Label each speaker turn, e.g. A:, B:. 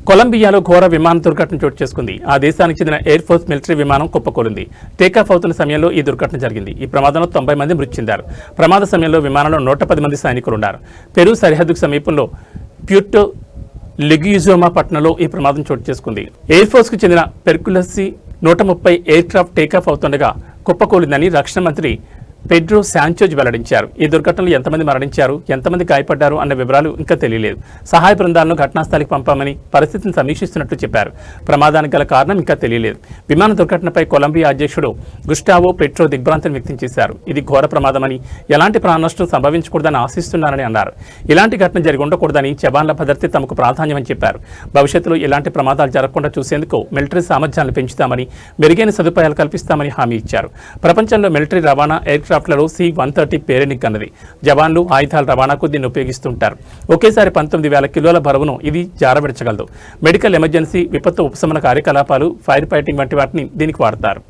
A: కొలంబియాలో ఘోర విమాన దుర్ఘటన చోటు చేసుకుంది. ఆ దేశానికి చెందిన ఎయిర్ ఫోర్స్ మిలిటరీ విమానం కుప్పకూలింది. టేకాఫ్ అవుతున్న సమయంలో ఈ దుర్ఘటన జరిగింది. ఈ ప్రమాదంలో 90 మంది మృతి చెందారు. ప్రమాద సమయంలో విమానంలో 110 మంది సైనికులు ఉన్నారు. పెరు సరిహద్దుకు సమీపంలో ప్యూర్టో లిగ్యూజోమా పట్టణంలో ఈ ప్రమాదం చోటు చేసుకుంది. ఎయిర్ ఫోర్స్ కు చెందిన పెర్కులసి 130 ఎయిర్ క్రాఫ్ట్ టేకాఫ్ అవుతుండగా కుప్పకూలిందని రక్షణ మంత్రి పెడ్రో శాంచోజ్ వెల్లడించారు. ఈ దుర్ఘటనలో ఎంతమంది మరణించారు, ఎంతమంది గాయపడ్డారు అన్న వివరాలు ఇంకా తెలియలేదు. సహాయ బృందాలను ఘటనాస్థలికి పంపామని పరిస్థితిని సమీక్షిస్తున్నట్లు చెప్పారు. ప్రమాదానికి గల కారణం ఇంకా తెలియలేదు. విమాన దుర్ఘటనపై కొలంబియా అధ్యక్షుడు గుస్టావో పెట్రో దిగ్భ్రాంతిని వ్యక్తం చేశారు. ఇది ఘోర ప్రమాదమని, ఎలాంటి ప్రాణ నష్టం సంభవించకూడదని ఆశిస్తున్నారని అన్నారు. ఇలాంటి ఘటన జరిగి ఉండకూడదని, జవాన్ల భద్రత తమకు ప్రాధాన్యమని చెప్పారు. భవిష్యత్తులో ఇలాంటి ప్రమాదాలు జరగకుండా చూసేందుకు మిలిటరీ సామర్థ్యాలను పెంచుతామని, మెరుగైన సదుపాయాలు కల్పిస్తామని హామీ ఇచ్చారు. ప్రపంచంలో మిలిటరీ రవాణా ఎయిర్ క్రాఫ్ట్లలో C-130 పేరెన్నికన్నది. జవాన్లు ఆయుధాల రవాణాకు దీన్ని ఉపయోగిస్తుంటారు. ఒకేసారి 19,000 కిలోల బరువును ఇది జారవిడచగలదు. మెడికల్ ఎమర్జెన్సీ, విపత్తు ఉపశమన కార్యకలాపాలు, ఫైర్ ఫైటింగ్ వంటి వాటిని దీనికి వాడతారు.